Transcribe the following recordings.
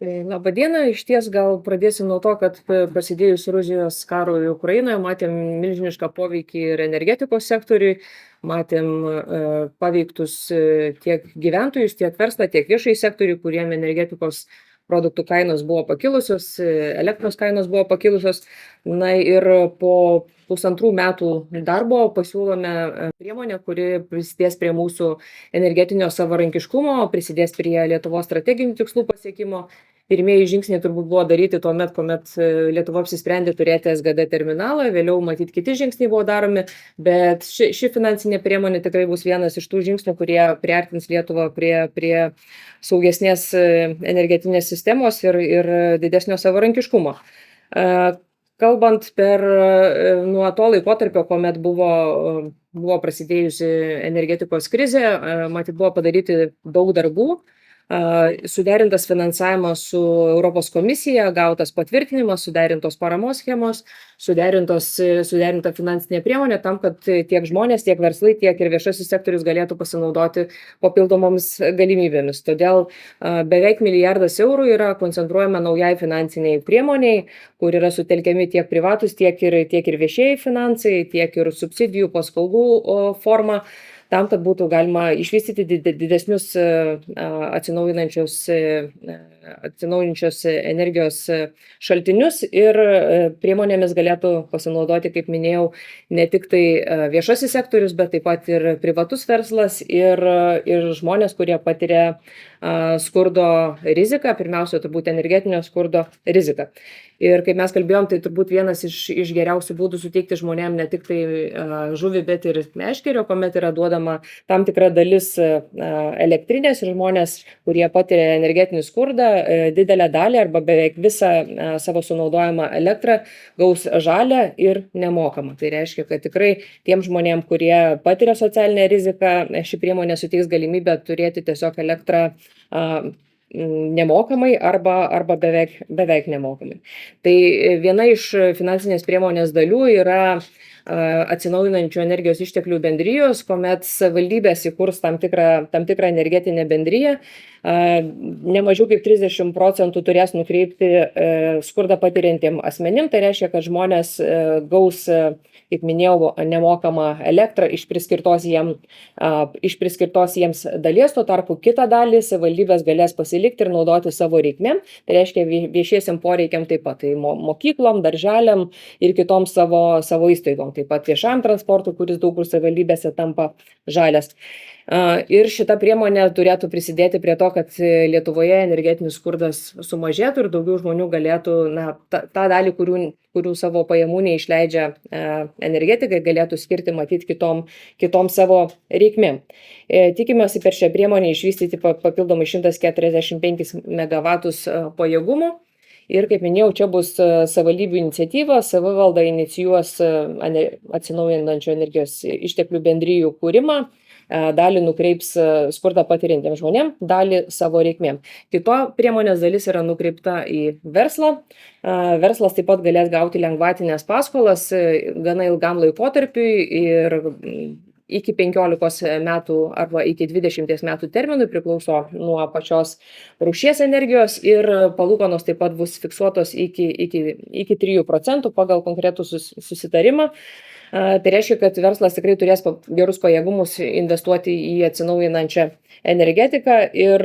Tai laba diena. Išties gal pradėsiu nuo to, kad prasidėjus Rusijos karui Ukrainoje matėm milžinišką poveikį ir energetikos sektoriui, matėm paveiktus tiek gyventojus, tiek verslą, tiek viešąjį sektorių, kuriem energetikos produktų kainos buvo pakilusios, elektros kainos buvo pakilusios. Na ir po pusantrų metų darbo pasiūlome priemonę, kuri prisidės prie mūsų energetinio savarankiškumo, prisidės prie Lietuvos strateginių tikslų pasiekimo. Pirmieji žingsniai turbūt buvo daryti tuomet, kuomet Lietuva apsisprendė turėti SGD terminalą, vėliau matyt kiti žingsniai buvo daromi, bet ši finansinė priemonė tikrai bus vienas iš tų žingsnių, kurie priartins Lietuvą prie saugesnės energetinės sistemos ir didesnio savarankiškumo. Kalbant nuo to laikotarpio, kuomet buvo prasidėjusi energetikos krizė, matyt, buvo padaryti daug darbų. Suderintas finansavimas su Europos komisija, gautas patvirtinimas, suderintos paramos schemos, suderinta finansinė priemonė tam, kad tiek žmonės, tiek verslai, tiek ir viešasis sektorius galėtų pasinaudoti papildomoms galimybėmis. Todėl beveik milijardas eurų yra koncentruojama naujai finansiniai priemoniai, kur yra sutelkiami tiek privatus, tiek ir viešieji finansai, tiek ir subsidijų paskolų forma, tam, kad būtų galima išvystyti didesnius atsinaujinančios energijos šaltinius ir priemonėmis galėtų pasinaudoti, kaip minėjau, ne tik tai viešasis sektorius, bet taip pat ir privatus verslas ir žmonės, kurie patiria skurdo riziką, pirmiausia, turbūt energetinio skurdo riziką. Ir kaip mes kalbėjom, tai turbūt vienas iš geriausių būdų suteikti žmonėm ne tik tai žuvį, bet ir meškerio, kuomet yra duodama tam tikra dalis elektrinės ir žmonės, kurie patiria energetinį skurdą, didelę dalį arba beveik visą savo sunaudojamą elektrą gaus žalią ir nemokamą. Tai reiškia, kad tikrai tiem žmonėm, kurie patiria socialinę riziką, ši priemonė suteiks galimybę turėti tiesiog elektrą nemokamai arba beveik nemokamai. Tai viena iš finansinės priemonės dalių yra atsinaujinančių energijos išteklių bendrijos, kuomet savivaldybės įkurs tam tikrą energetinę bendriją, ne mažiau kaip 30% turės nukreipti skurdą patiriantiem asmenim. Tai reiškia, kad žmonės gaus, kaip minėjau, nemokamą elektrą iš priskirtos jiems dalies, tuo tarpu kitą dalį savivaldybės galės pasilikti ir naudoti savo reikmėm. Tai reiškia viešiesiem poreikiam taip pat, tai mokyklom, darželiam ir kitom savo įstaigom, taip pat viešam transportui, kuris daug kur savivaldybėse tampa žalias. Ir šita priemonė turėtų prisidėti prie to, kad Lietuvoje energetinis skurdas sumažėtų ir daugiau žmonių galėtų tą dalį, kurių savo pajamų neišleidžia energetikai, galėtų skirti matyti kitom savo reikmėm. Tikimės per šią priemonę išvystyti papildomai 145 MW pajėgumų. Ir kaip minėjau, čia bus savivaldybių iniciatyva, savivalda inicijuos atsinaujinančių energijos išteklių bendrijų kūrimą, dalį nukreips skurdą patiriantiems žmonėm, dalį savo reikmėm. Kito priemonės dalis yra nukreipta į verslą. Verslas taip pat galės gauti lengvatinės paskolas gana ilgam laikotarpiui ir iki 15 metų arba iki 20 metų terminui, priklauso nuo pačios rūšies energijos, ir palūkanos taip pat bus fiksuotos iki 3% pagal konkretų susitarimą. Tai reiškia, kad verslas tikrai turės gerus pajėgumus investuoti į atsinaujinančią energetiką ir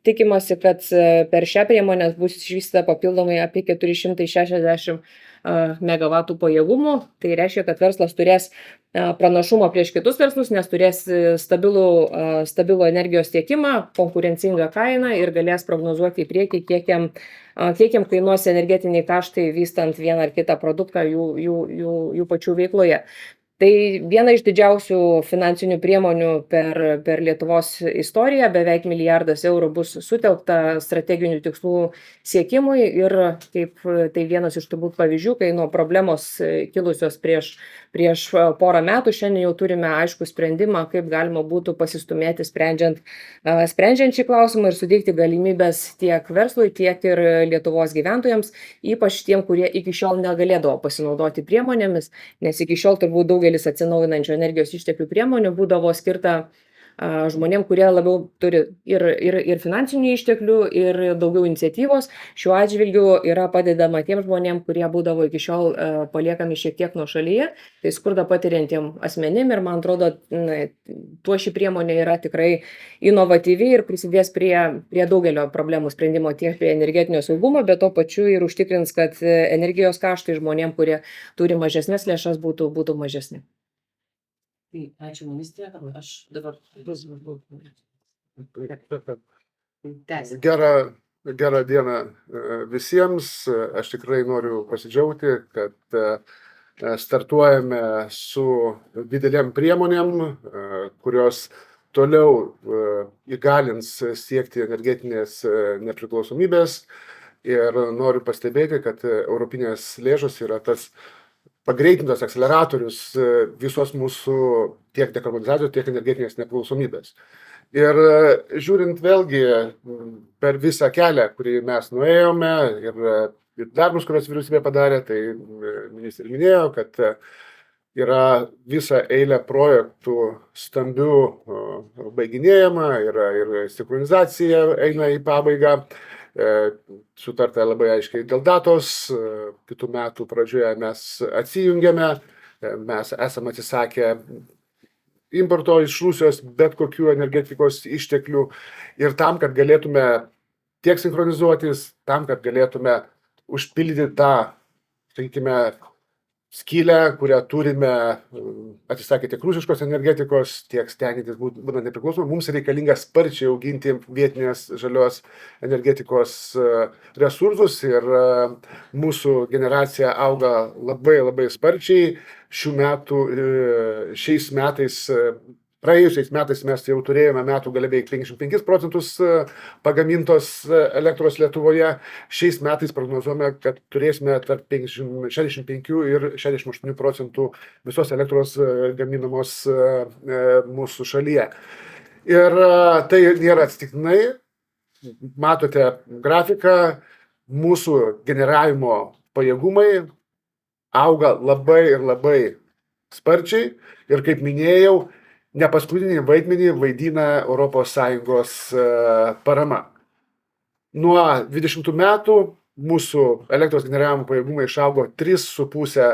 tikimasi, kad per šią priemonę bus išvystyta papildomai apie 460 MW pajėgumų. Tai reiškia, kad verslas turės pranašumą prieš kitus verslus, nes turės stabilų energijos tiekimą, konkurencingą kainą ir galės prognozuoti į priekį, kiek jam kainuos energetiniai kaštai vystant vieną ar kitą produktą jų pačių veikloje. Tai viena iš didžiausių finansinių priemonių per Lietuvos istoriją, beveik milijardas eurų bus sutelkta strateginių tikslų siekimui ir kaip tai vienas iš turbūt pavyzdžių, kai nuo problemos kilusios prieš porą metų, šiandien jau turime aiškų sprendimą, kaip galima būtų pasistumėti sprendžiant šį klausimą ir suteikti galimybės tiek verslui, tiek ir Lietuvos gyventojams, ypač tiem, kurie iki šiol negalėdavo pasinaudoti priemonėmis, nes iki šiol turbūt daugelis atsinaujinančių energijos išteklių priemonių būdavo skirta žmonėm, kurie labiau turi ir finansinių išteklių, ir daugiau iniciatyvos. Šiuo atžvilgiu yra padedama tiem žmonėm, kurie būdavo iki šiol paliekami šiek tiek nuošalyje, tai skurdą patiriantiem asmenim ir man atrodo, tuo ši priemonė yra tikrai inovatyvi ir prisidės prie daugelio problemų sprendimo tiek prie energetinio saugumo, bet tuo pačiu ir užtikrins, kad energijos kaštai žmonėm, kurie turi mažesnės lėšas, būtų mažesni. Tai ačiū ministrė, aš dabar tęsiu. Gerą dieną visiems. Aš tikrai noriu pasidžiaugti, kad startuojame su didelėm priemonėm, kurios toliau įgalins siekti energetinės nepriklausomybės. Ir noriu pastebėti, kad europinės lėšos yra tas pagreitintas akceleratorius visos mūsų tiek dekarbonizacijos, tiek energetinės nepriklausomybės. Ir žiūrint vėlgi per visą kelią, kurį mes nuėjome ir darbus, kuriuos vyriausybė padarė, tai ministrė minėjo, kad yra visa eilė projektų stambių baiginėjama, yra ir sinchronizacija eina į pabaigą. Sutarta labai aiškiai dėl datos, kitų metų pradžioje mes atsijungiame, mes esame atsisakę importo iš Rusijos bet kokių energetikos išteklių ir tam, kad galėtume tiek sinchronizuotis, tam, kad galėtume užpildyti tą, sakykime, skylę, kurią turime atsisakę tiek rusiškos energetikos, tiek stengiantis būtent nepriklausomai, mums reikalinga sparčiai auginti vietinės žalios energetikos resursus ir mūsų generacija auga labai sparčiai. Šiais metais, praėjusiais metais mes jau turėjome metų gale beveik 55% pagamintos elektros Lietuvoje. Šiais metais prognozuojame, kad turėsime tarp 65 ir 68% visos elektros gaminamos mūsų šalyje. Ir tai nėra atsitiktinai. Matote grafiką, mūsų generavimo pajėgumai auga labai sparčiai ir, kaip minėjau, nepaskutinį vaidmenį vaidina ES parama. Nuo 20 metų mūsų elektros generavimo pajėgumai išaugo 3,5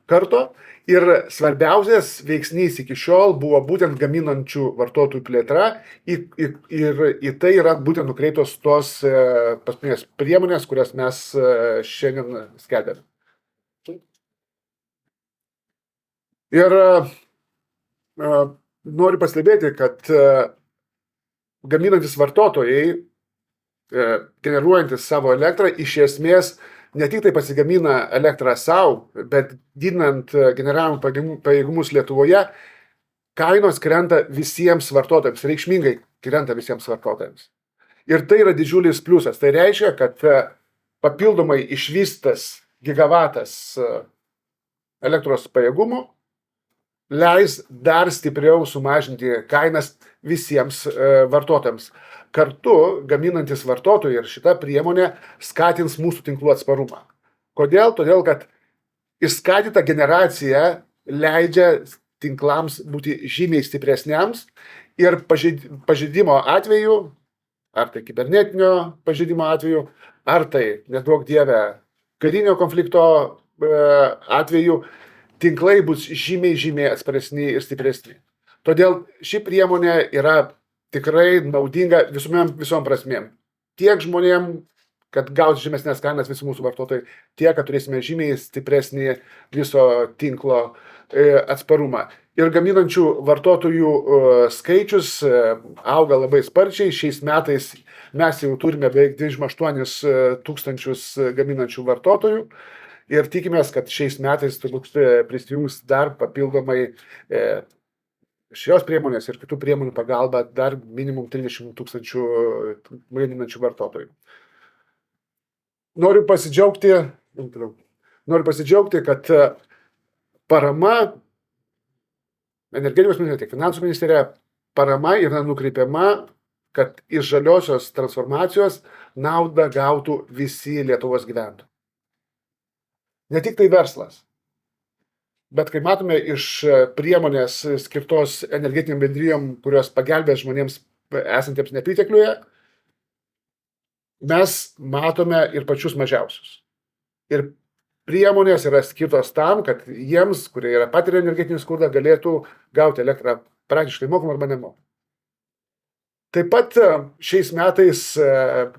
karto ir svarbiausias veiksnys iki šiol buvo būtent gaminančių vartotojų plėtra ir į tai yra būtent nukreiptos tos paskutinės priemonės, kurias mes šiandien skelbėme. Ir noriu pastebėti, kad gaminantis vartotojai, generuojantis savo elektrą, iš esmės ne tik tai pasigamina elektrą savo, bet didinant generavimo pajėgumus Lietuvoje, kainos krenta visiems vartotojams, reikšmingai krenta visiems vartotojams. Ir tai yra didžiulis pliusas. Tai reiškia, kad papildomai išvystas gigavatas elektros pajėgumų leis dar stipriau sumažinti kainas visiems vartotojams. Kartu gaminantis vartotojai ir šita priemonė skatins mūsų tinklų atsparumą. Kodėl? Todėl, kad išskaidyta generacija leidžia tinklams būti žymiai stipresniams ir pažeidimo atveju, ar tai kibernetinio pažeidimo atveju, ar tai, neduok dieve, karinio konflikto atveju, tinklai bus žymiai atsparesni ir stipresni. Todėl ši priemonė yra tikrai naudinga visom prasmėm. Tiek žmonėm, kad gaus žemesnės kainas visi mūsų vartotojai, tiek, kad turėsime žymiai stipresnį viso tinklo atsparumą. Ir gaminančių vartotojų skaičius auga labai sparčiai. Šiais metais mes jau turime beveik 28 tūkstančius gaminančių vartotojų. Ir tikimės, kad šiais metais turbūt prisijungs dar papildomai šios priemonės ir kitų priemonių pagalba dar minimum 30 tūkstančių gaminančių vartotojų. Noriu pasidžiaugti, kad parama, energetikos ministerija, tiek finansų ministerija, parama yra nukreipiama, kad iš žaliosios transformacijos naudą gautų visi Lietuvos gyventojai. Ne tik tai verslas, Bet kai matome iš priemonės skirtos energetiniam bendrijom, kurios pagelbės žmonėms esantiems nepritekliuje, mes matome ir pačius mažiausius. Ir priemonės yra skirtos tam, kad jiems, kurie yra patiria energetinį skurdą, galėtų gauti elektrą praktiškai mokamą arba nemokamą. Taip pat šiais metais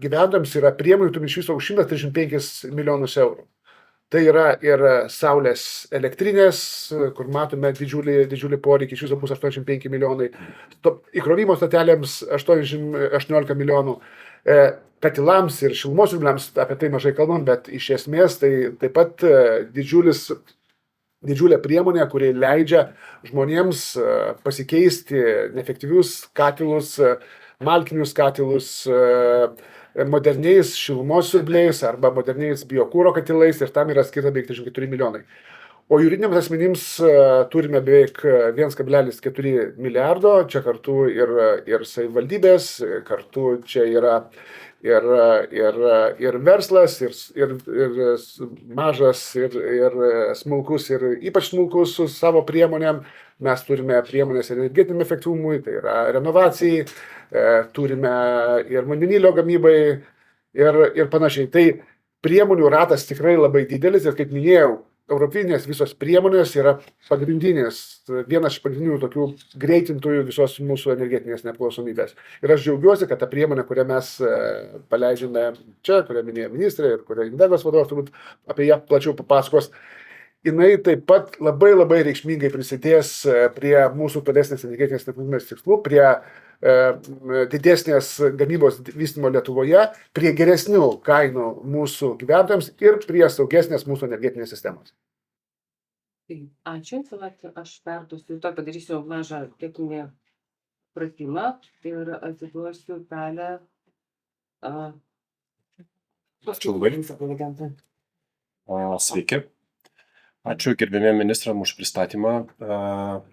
gyventojams yra priemonių turim iš viso už 135 milijonus eurų. Tai yra ir saulės elektrinės, kur matome didžiulį poreikį, iš viso bus 85 milijonai, įkrovimo statelėms 18 milijonų, katilams ir šilumos siurbliams, apie tai mažai kalbam, bet iš esmės tai taip pat didžiulė priemonė, kuri leidžia žmonėms pasikeisti neefektyvius katilus, malkinius katilus, moderniais šilumos siurbliais arba moderniais biokūro katilais ir tam yra skirta beveik 34 milijonai. O juridiniams asmenims turime beveik 1,4 milijardo, čia kartu ir savivaldybės, kartu čia yra ir verslas, ir mažas, ir smulkus, ir ypač smulkus su savo priemonėm. Mes turime priemonės energetiniam efektyvumui, tai yra renovacijai, turime ir vandenilio gamybai ir panašiai. Tai priemonių ratas tikrai labai didelis ir kaip minėjau, europinės visos priemonės yra pagrindinės, vienas iš pagrindinių tokių greitintojų visos mūsų energetinės nepriklausomybės. Ir aš džiaugiuosi, kad ta priemonė, kurią mes paleidžiame čia, kurią minėjo ministrė ir kurią Invegos vadovas turbūt apie ją plačiau papasakos, jinai taip pat labai reikšmingai prisidės prie mūsų tolesnės energetinės nepriklausomybės tikslų, prie didesnės gamybos vystymo Lietuvoje, prie geresnių kainų mūsų gyventojams ir prie saugesnės mūsų energetinės sistemos. Ačiū, aš perduosiu, to padarysiu mažą techninį pratimą ir atiduosiu pelę. Ačiū labai. Sveiki. Ačiū gerbėmiem ministram už pristatymą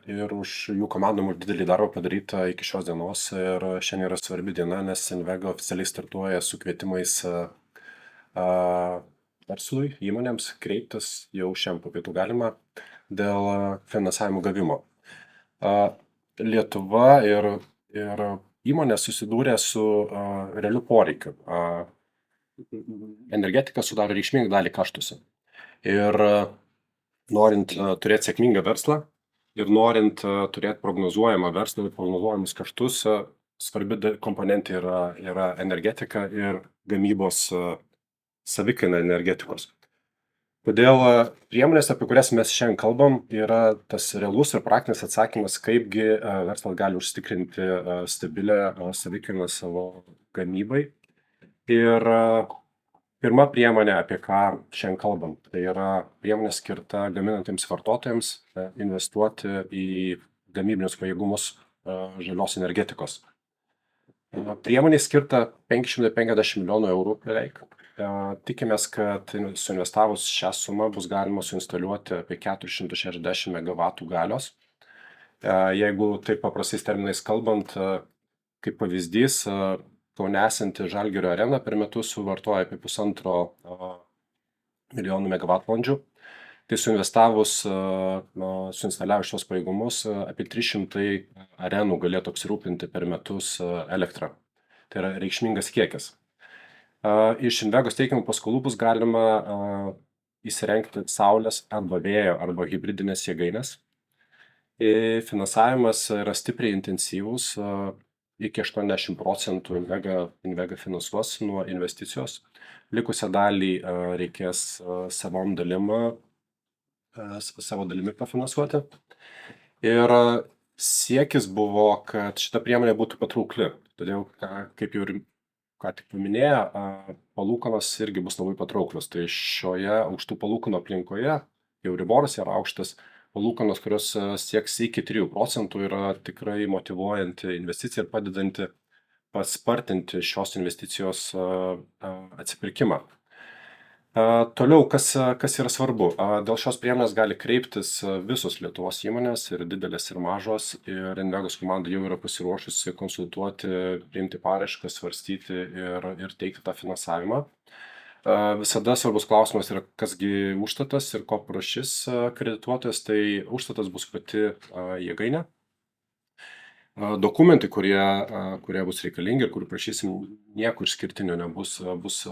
ir už jų komandom už didelį darbą padarytą iki šios dienos. Ir šiandien yra svarbi diena, nes Invega oficialiai startuoja su kvietimais verslui, įmonėms kreiptis jau šiam po pietų galima dėl finansavimo gavimo. Lietuva ir įmonės susidūrė su realiu poreikiu. Energetika sudaro reikšmingą dalį kaštuose. Ir norint turėti sėkmingą verslą ir norint turėti prognozuojamą verslą ir prognozuojamus kaštus, svarbi komponentė yra energetika ir gamybos savikaina energetikos. Todėl priemonės, apie kurias mes šiandien kalbam, yra tas realus ir praktinis atsakymas, kaipgi verslas gali užtikrinti stabilę savikainą savo gamybai. Ir pirma priemonė, apie ką šiandien kalbam, tai yra priemonė skirta gaminantiems vartotojams investuoti į gamybinius pajėgumus žalios energetikos. Priemonė skirta 550 milijonų eurų beveik. Tikimės, kad suinvestavus šią sumą bus galima suinstaliuoti apie 460 MW galios. Jeigu taip paprastais terminais kalbant, kaip pavyzdys, Kaune esanti Žalgirio arena per metus suvartoja apie 1,5 milijonų megavatvalandžių. Tai suinvestavus, suinstaliavus šios pajėgumus, apie 300 arenų galėtų apsirūpinti per metus elektrą. Tai yra reikšmingas kiekis. Iš Invegos teikiamų paskolų bus galima įsirengti saulės arba vėjo arba hibridinės jėgainės. Finansavimas yra stipriai intensyvus. Iki 80% Invega finansuos nuo investicijos. Likusią dalį reikės savo dalimi pafinansuoti. Ir siekis buvo, kad šita priemonė būtų patraukli. Todėl, kaip jau ir ką tik paminėjo, palūkanos irgi bus labai patrauklios. Tai šioje aukštų palūkanų aplinkoje, jau Euriboras yra aukštas, palūkanos, kurios sieks iki 3%, yra tikrai motyvuojanti investicija ir padedanti paspartinti šios investicijos atsipirkimą. Toliau, kas yra svarbu? Dėl šios priemonės gali kreiptis visos Lietuvos įmonės, ir didelės, ir mažos, ir Invegos komanda jau yra pasiruošusi konsultuoti, priimti paraiškas, svarstyti ir teikti tą finansavimą. Visada svarbus klausimas yra, kasgi užstatas ir ko prašys kredituotojas. Tai užstatas bus pati jėgainė. Dokumentai, kurie bus reikalingi ir kurių prašysim, nieko išskirtinio nebus, bus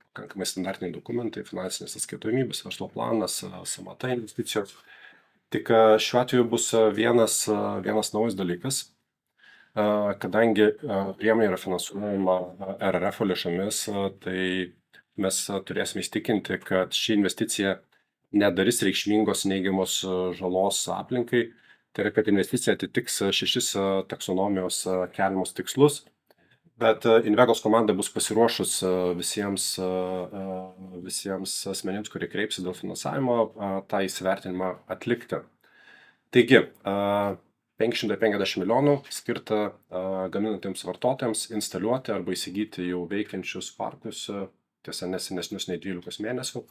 pakankamai standartiniai dokumentai, finansinės atskaitomybės, verslo planas, sąmata investicijos. Tik šiuo atveju bus vienas naujas dalykas, kadangi priemonė yra finansuojama RRF lėšomis, tai mes turėsime įsitikinti, kad ši investicija nedarys reikšmingos neigiamos žalos aplinkai. Tai yra, kad investicija atitiks 6 taksonomijos keliamus tikslus, bet Invegos komanda bus pasiruošus visiems asmenims, kurie kreipsis dėl finansavimo, tą įsivertinimą atlikti. Taigi, 550 milijonų skirta gaminantiems vartotojams instaliuoti arba įsigyti jau veikiančius parkus, tiesa nesenesnius nei 12 mėnesių.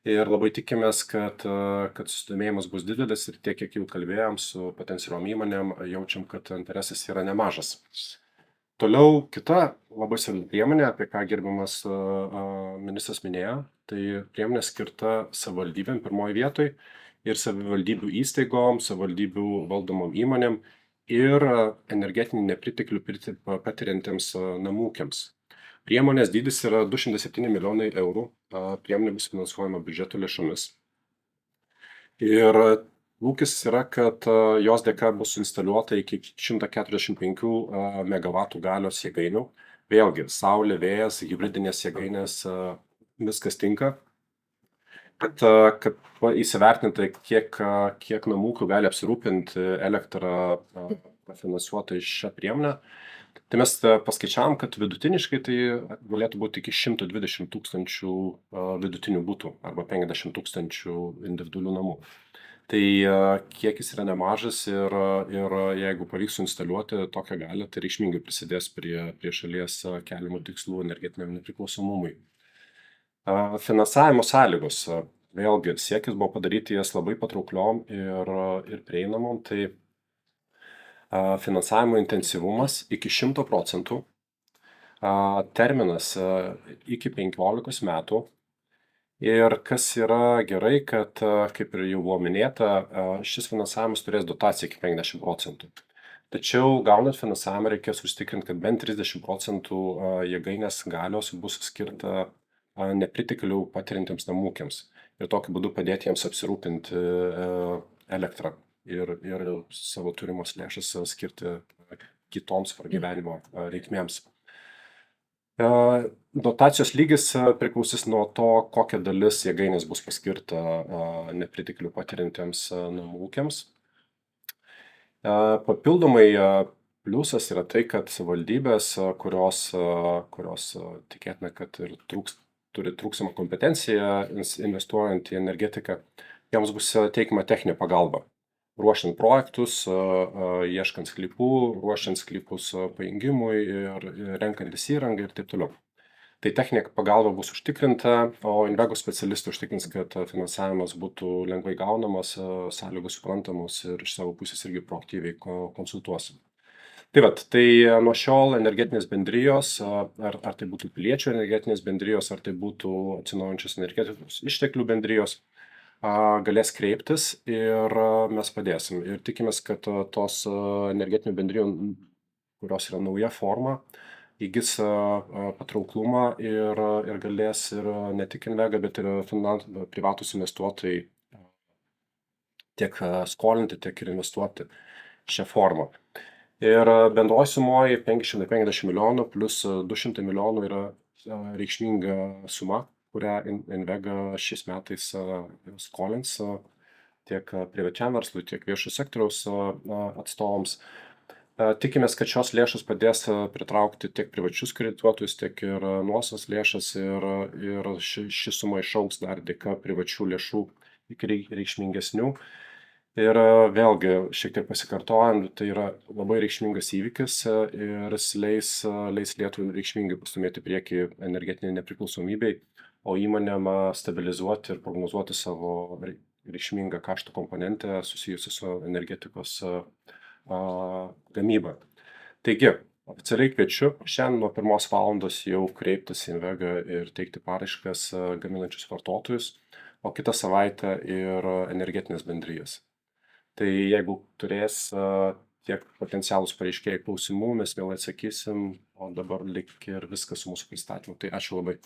Ir labai tikimės, kad susidomėjimas bus didelis ir tiek, kiek jau kalbėjom su potencialiom įmonėm, jaučiam, kad interesas yra nemažas. Toliau kita labai svarbi priemonė, apie ką gerbiamas ministras minėjo, tai priemonė skirta savivaldybėm pirmoje vietoje ir savivaldybių įstaigom, savivaldybių valdomom įmonėm ir energetinį nepriteklių patiriantiems namų ūkiams. Priemonės dydis yra 207 milijonai eurų, priemonė bus finansuojama biudžeto lėšomis. Ir lūkestis yra, kad jos dėka bus instaliuota iki 145 MW galios jėgainių. Vėlgi, saulė, vėjas, hibridinės jėgainės, viskas tinka. Kad įsivertinti, kiek namų ūkių gali apsirūpinti elektrą finansuotą iš šią priemonę, tai mes paskaičiavom, kad vidutiniškai tai galėtų būti iki 120 tūkstančių vidutinių butų arba 50 tūkstančių individualių namų. Tai kiekis yra nemažas ir jeigu pavyks instaliuoti tokią galią, tai reikšmingai prisidės prie šalies keliamų tikslų energetiniam nepriklausomumui. Finansavimo sąlygos. Vėlgi, siekis buvo padaryti jas labai patraukliom ir prieinamom. Tai finansavimo intensyvumas iki 100%, terminas iki 15 metų. Ir kas yra gerai, kad, kaip ir jau buvo minėta, šis finansavimas turės dotaciją iki 50%. Tačiau gaunant finansavimą reikės užtikrinti, kad bent 30% jėgainės galios bus skirta nepriteklių patiriantiems namų ūkiams. Ir tokiu būdu padėti jiems apsirūpinti elektrą ir savo turimos lėšas skirti kitoms pragyvenimo reikmėms. Dotacijos lygis priklausys nuo to, kokia dalis jėgainės bus paskirta nepriteklių patiriantiems namų ūkiams. Papildomai pliusas yra tai, kad savivaldybės, kurios tikėtina, kad ir turi trūksamą kompetenciją investuojant į energetiką, joms bus teikiama techninė pagalba. Ruošiant projektus, ieškant sklypų, ruošiant sklypus pajungimui ir renkantis įrangą ir taip toliau. Tai techninė pagalba bus užtikrinta, o Invegos specialistai užtikrins, kad finansavimas būtų lengvai gaunamas, sąlygos suprantamos ir iš savo pusės irgi proaktyviai konsultuosim. Tai nuo šiol energetinės bendrijos, ar tai būtų piliečių energetinės bendrijos, ar tai būtų atsinaujinančios energetikos išteklių bendrijos, galės kreiptis ir mes padėsim. Ir tikimės, kad tos energetinių bendrijų, kurios yra nauja forma, įgis patrauklumą ir galės ir ne tik Invega, bet ir privatus investuotojai tiek skolinti, tiek ir investuoti šią formą. Ir bendroji sumoji 550 milijonų plus 200 milijonų yra reikšminga suma, kurią Invega šiais metais skolins tiek privačiam verslui, tiek viešo sektoriaus atstovams. Tikimės, kad šios lėšos padės pritraukti tiek privačius kredituotojus, tiek ir nuosavas lėšas ir ši suma išaugs dar dėka privačių lėšų iki reikšmingesnių. Ir vėlgi, šiek tiek pasikartojant, tai yra labai reikšmingas įvykis ir leis Lietuvai reikšmingai pastumėti priekį energetinei nepriklausomybei, o įmonėm stabilizuoti ir prognozuoti savo reikšmingą kaštų komponentę susijusią su energetikos gamyba. Taigi, Oficialiai kviečiu šiandien nuo 1 valandos jau kreiptis į Invega ir teikti paraiškas gaminančius vartotojus, o kitą savaitę ir energetinės bendrijas. Tai jeigu turės tiek potencialūs pareiškėjai klausimų, mes mielai atsakysim, o dabar lik ir viskas su mūsų pristatymu. Tai ačiū labai.